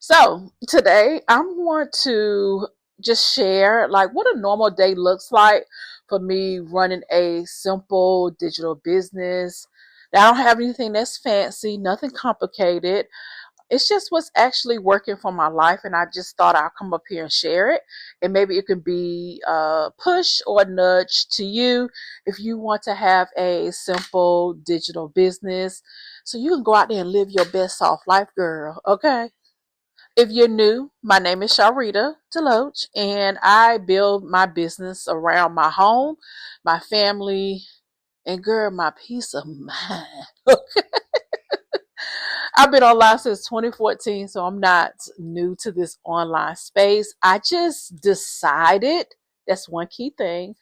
So today I'm going to just share like what a normal day looks like for me running a simple digital business. Now, I don't have anything that's fancy, nothing complicated. It's just what's actually working for my life, and I just thought I'll come up here and share it. And maybe it could be a push or a nudge to you if you want to have a simple digital business so you can go out there and live your best soft life, girl. Okay. If you're new, my name is Sharlrita Deloach, and I build my business around my home, my family, and girl, my peace of mind. I've been online since 2014, so I'm not new to this online space. I just decided that's one key thing.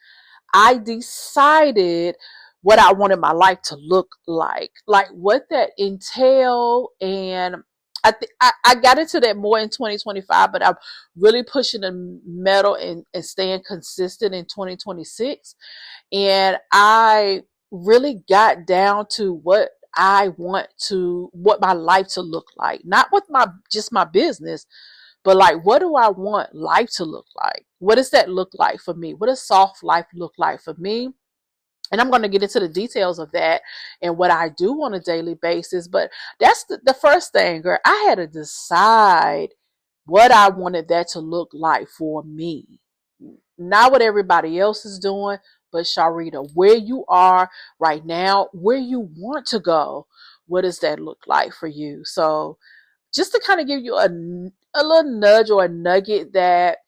I decided what I wanted my life to look like what that entail, and I got into that more in 2025, but I'm really pushing the metal and staying consistent in 2026. And I really got down to what my life to look like, not with my just my business, but like, what do I want life to look like? What does that look like for me? What does soft life look like for me? And I'm going to get into the details of that and what I do on a daily basis. But that's the first thing, girl. I had to decide what I wanted that to look like for me. Not what everybody else is doing, but Sharlrita, where you are right now, where you want to go, what does that look like for you? So just to kind of give you a little nudge or a nugget that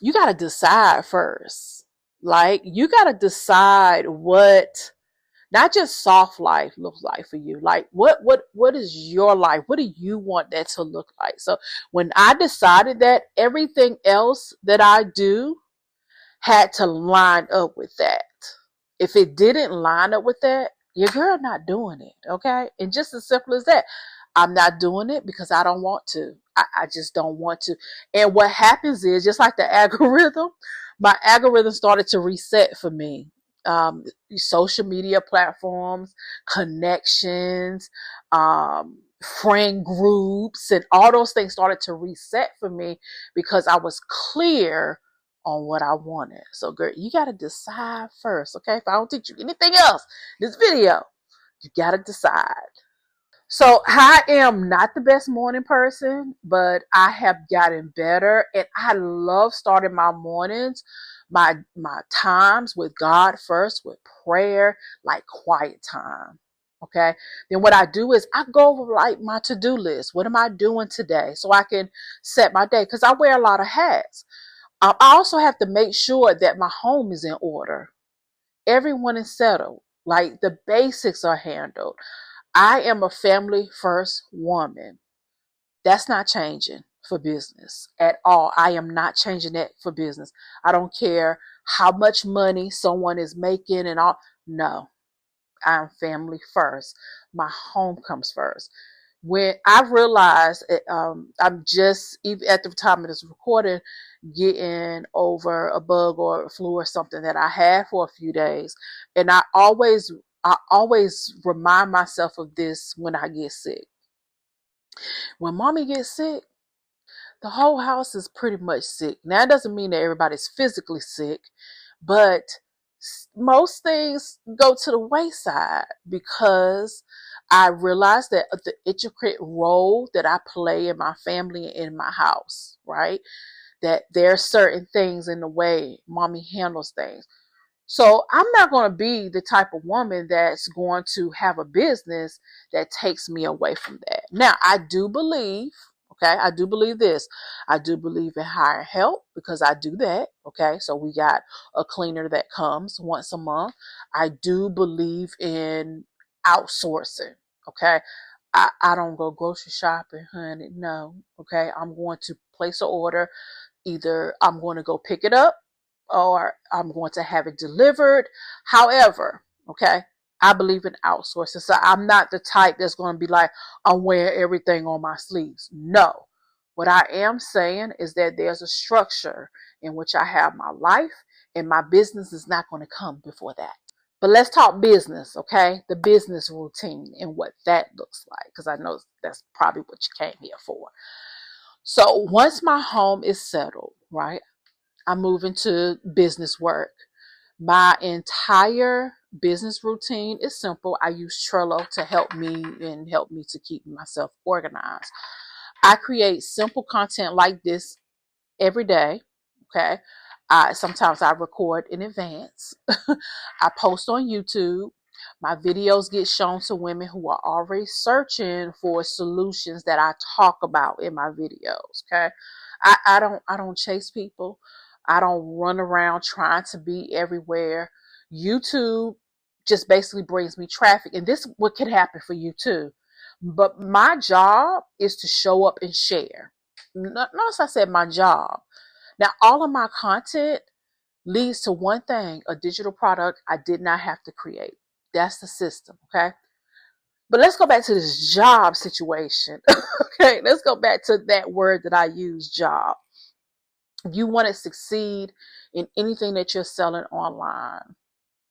you got to decide first. Like, you got to decide what not just soft life looks like for you. Like, what is your life? What do you want that to look like? So when I decided that, everything else that I do had to line up with that. If it didn't line up with that, your girl not doing it. Okay. And just as simple as that, I'm not doing it because I don't want to. I just don't want to. And what happens is, just like the algorithm, my algorithm started to reset for me. Social media platforms, connections, friend groups, and all those things started to reset for me because I was clear on what I wanted. So, girl, you got to decide first, okay? If I don't teach you anything else, this video, you got to decide. So, I am not the best morning person, but I have gotten better, and I love starting my mornings, my times with God first, with prayer, like quiet time. Okay. Then what I do is I go over like my to-do list. What am I doing today? So I can set my day, because I wear a lot of hats. I also have to make sure that my home is in order. Everyone is settled. Like, the basics are handled. I am a family first woman. That's not changing for business at all. I am not changing that for business. I don't care how much money someone is making and all. No, I'm family first. My home comes first. When I realized I'm just, even at the time of this recording, getting over a bug or a flu or something that I had for a few days. And I always remind myself of this when I get sick. When mommy gets sick, the whole house is pretty much sick. Now, that doesn't mean that everybody's physically sick, but most things go to the wayside because I realized that the intricate role that I play in my family and in my house, right? That there are certain things in the way mommy handles things. So I'm not going to be the type of woman that's going to have a business that takes me away from that. Now, I do believe, okay, I do believe this. I do believe in hiring help, because I do that. Okay. So we got a cleaner that comes once a month. I do believe in outsourcing. Okay. I don't go grocery shopping, honey. No. Okay. I'm going to place an order. Either I'm going to go pick it up, or I'm going to have it delivered. However, okay, I believe in outsourcing. So I'm not the type that's going to be like, I'm wearing everything on my sleeves. No. What I am saying is that there's a structure in which I have my life, and my business is not going to come before that. But let's talk business, okay? The business routine and what that looks like, because I know that's probably what you came here for. So once my home is settled, right, I move into business work. My entire business routine is simple. I use Trello to help me and help me to keep myself organized. I create simple content like this every day. Okay. Sometimes I record in advance. I post on YouTube. My videos get shown to women who are already searching for solutions that I talk about in my videos. Okay. I don't chase people. I don't run around trying to be everywhere. YouTube just basically brings me traffic. And this what can happen for you too. But my job is to show up and share. Notice I said my job. Now, all of my content leads to one thing, a digital product I did not have to create. That's the system, okay? But let's go back to this job situation. Okay, let's go back to that word that I use, job. You want to succeed in anything that you're selling online.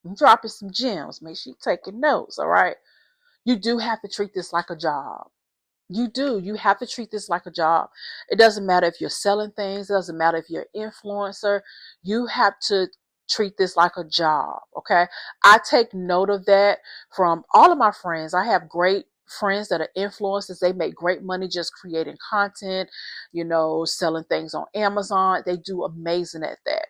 I'm dropping some gems. Make sure you're taking notes, all right? You do have to treat this like a job. You do. You have to treat this like a job. It doesn't matter if you're selling things. It doesn't matter if you're an influencer. You have to treat this like a job. Okay. I take note of that from all of my friends. I have great friends that are influencers. They make great money just creating content, selling things on Amazon. They do amazing at that.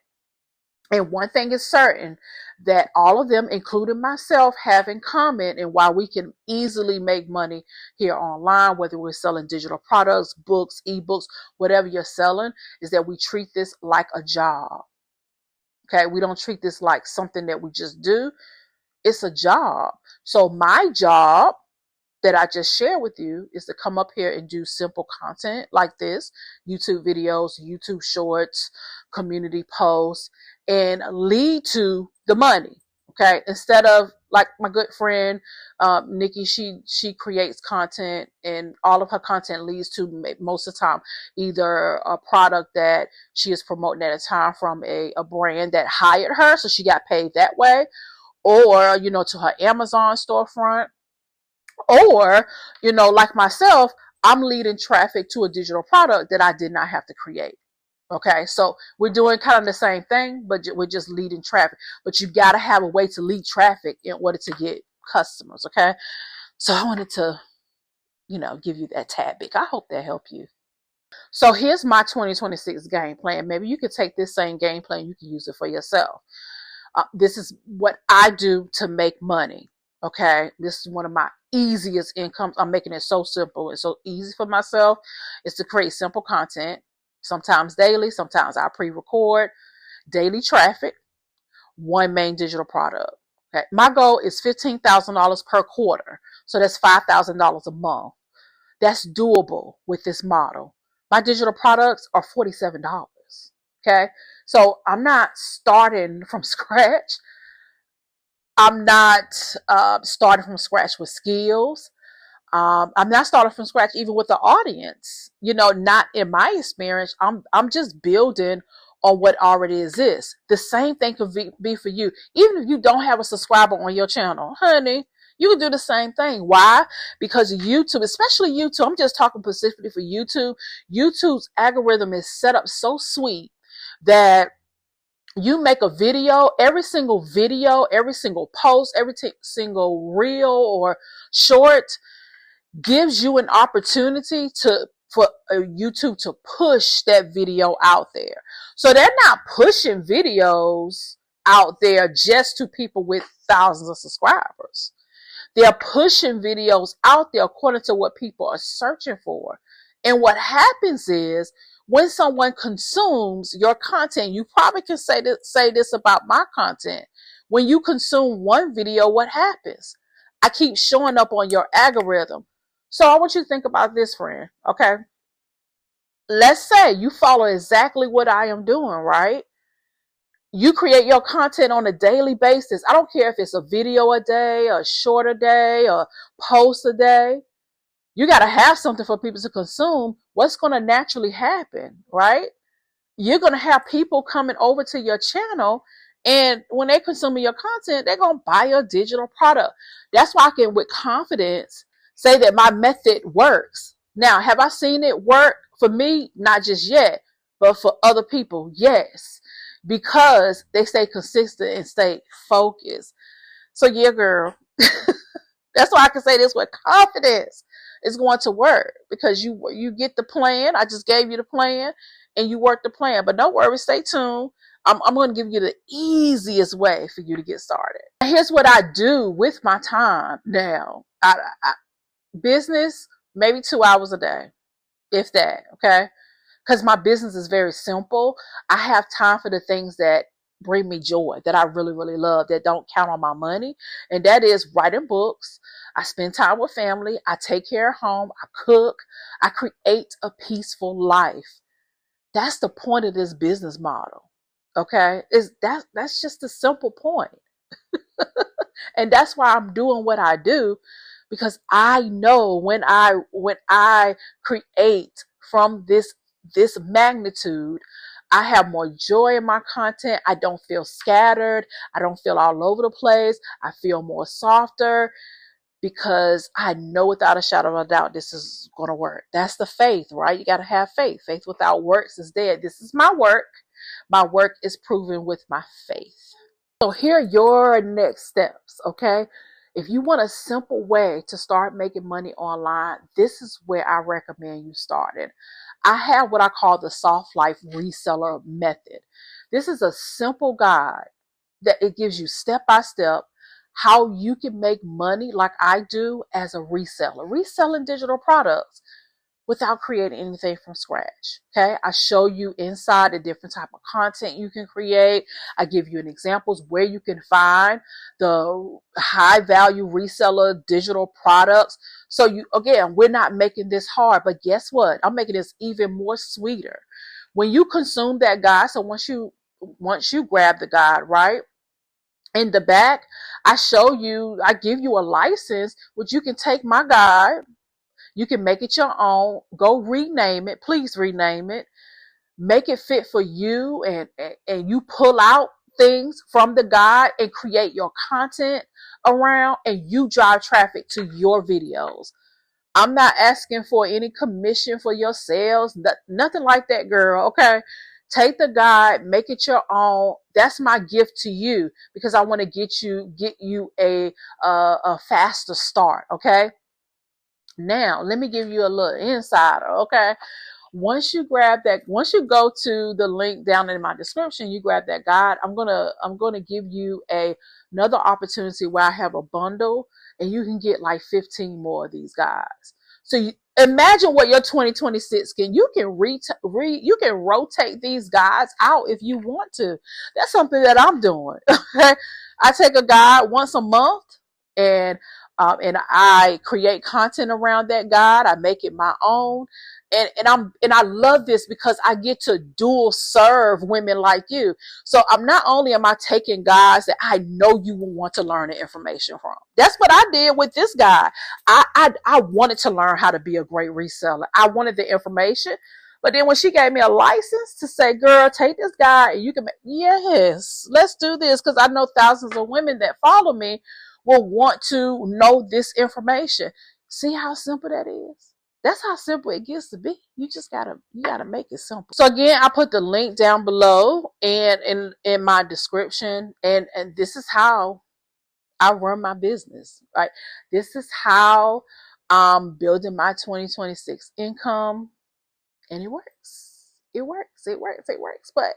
And one thing is certain that all of them, including myself, have in common, and why we can easily make money here online, whether we're selling digital products, books, ebooks, whatever you're selling, is that we treat this like a job. Okay, we don't treat this like something that we just do. It's a job. So my job that I just shared with you is to come up here and do simple content like this, YouTube videos, YouTube shorts, community posts, and lead to the money. Okay, instead of like my good friend Nikki, she creates content, and all of her content leads to most of the time either a product that she is promoting at a time from a brand that hired her, so she got paid that way, or to her Amazon storefront. Or, like myself, I'm leading traffic to a digital product that I did not have to create. Okay, so we're doing kind of the same thing, but we're just leading traffic. But you got to have a way to lead traffic in order to get customers. Okay, so I wanted to, give you that tactic. I hope that helped you. So here's my 2026 game plan. Maybe you could take this same game plan, you can use it for yourself. This is what I do to make money. Okay, this is one of my easiest incomes. I'm making it so simple and so easy for myself. Is to create simple content, sometimes daily, sometimes I pre-record, daily traffic, one main digital product. Okay, my goal is $15,000 per quarter, so that's $5,000 a month. That's doable with this model. My digital products are $47. Okay, so I'm not starting from scratch. I'm not starting from scratch with skills. I'm not starting from scratch even with the audience. Not in my experience. I'm just building on what already exists. The same thing could be for you. Even if you don't have a subscriber on your channel, honey, you can do the same thing. Why? Because YouTube, especially YouTube, I'm just talking specifically for YouTube. YouTube's algorithm is set up so sweet that you make a video, every single post, every single reel or short gives you an opportunity for YouTube to push that video out there. So they're not pushing videos out there just to people with thousands of subscribers. They're pushing videos out there according to what people are searching for. And what happens is when someone consumes your content, you probably can say this about my content. When you consume one video, what happens? I keep showing up on your algorithm. So I want you to think about this, friend. Okay. Let's say you follow exactly what I am doing, right? You create your content on a daily basis. I don't care if it's a video a day, a short a day, a post a day. You got to have something for people to consume. What's going to naturally happen, right? You're going to have people coming over to your channel, and when they consume your content, they're going to buy your digital product. That's why I can, with confidence, say that my method works. Now, have I seen it work For me, not just yet, but for other people, yes, because they stay consistent and stay focused. So yeah, girl, that's why I can say this with confidence. It's going to work because you get the plan. I just gave you the plan, and you work the plan. But don't worry, stay tuned. I'm going to give you the easiest way for you to get started. Here's what I do with my time now. Business, maybe 2 hours a day, if that. Okay, because my business is very simple. I have time for the things that bring me joy, that I really, really love, that don't count on my money. And that is writing books. I spend time with family. I take care of home. I cook. I create a peaceful life. That's the point of this business model. Okay. That's just a simple point. And that's why I'm doing what I do, because I know when I create from this magnitude, I have more joy in my content. I don't feel scattered. I don't feel all over the place. I feel more softer because I know without a shadow of a doubt this is going to work. That's the faith, right? You got to have faith. Faith without works is dead. This is my work. My work is proven with my faith. So here are your next steps, okay? If you want a simple way to start making money online, this is where I recommend you starting. I have what I call the Soft Life Reseller Method. This is a simple guide that it gives you step by step how you can make money like I do as a reseller, reselling digital products without creating anything from scratch. Okay. I show you inside the different type of content you can create. I give you an examples where you can find the high value reseller digital products. So again, we're not making this hard, but guess what? I'm making this even more sweeter. When you consume that guide, so once you grab the guide, right? In the back, I give you a license, which you can take my guide. You can make it your own. Go rename it. Please rename it. Make it fit for you, and you pull out things from the guide and create your content around, and you drive traffic to your videos. I'm not asking for any commission for your sales. Nothing like that, girl. Okay. Take the guide, make it your own. That's my gift to you because I want to get you a faster start. Okay. Now, let me give you a little insider, okay? Once you go to the link down in my description, you grab that guide. I'm gonna give you another opportunity where I have a bundle, and you can get like 15 more of these guides. So imagine what your 2026 you can rotate these guides out if you want to. That's something that I'm doing. Okay, I take a guide once a month, and I create content around that guide. I make it my own. And I love this because I get to dual serve women like you. So I'm not only am I taking guys that I know you will want to learn the information from. That's what I did with this guy. I wanted to learn how to be a great reseller. I wanted the information. But then when she gave me a license to say, girl, take this guy and you can yes, let's do this, because I know thousands of women that follow me will want to know this information. See how simple that is? That's how simple it gets to be. You gotta make it simple. So again, I put the link down below and in my description, and this is how I run my business. Right? This is how I'm building my 2026 income, and it works. It works. It works. It works. But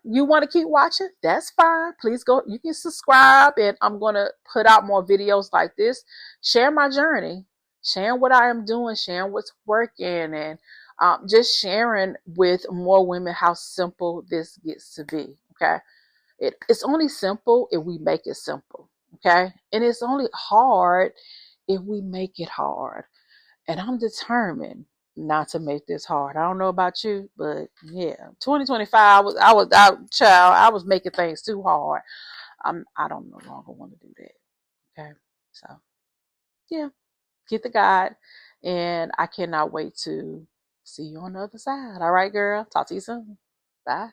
you want to keep watching, that's fine. Please go, you can subscribe, and I'm going to put out more videos like this, share my journey, sharing what I am doing, sharing what's working, and just sharing with more women how simple this gets to be. Okay. It's only simple if we make it simple. Okay. And it's only hard if we make it hard. And I'm determined not to make this hard. I don't know about you, but yeah, 2025, I was making things too hard. I don't no longer want to do that. Okay. So yeah, get the guide, and I cannot wait to see you on the other side. All right, girl. Talk to you soon. Bye.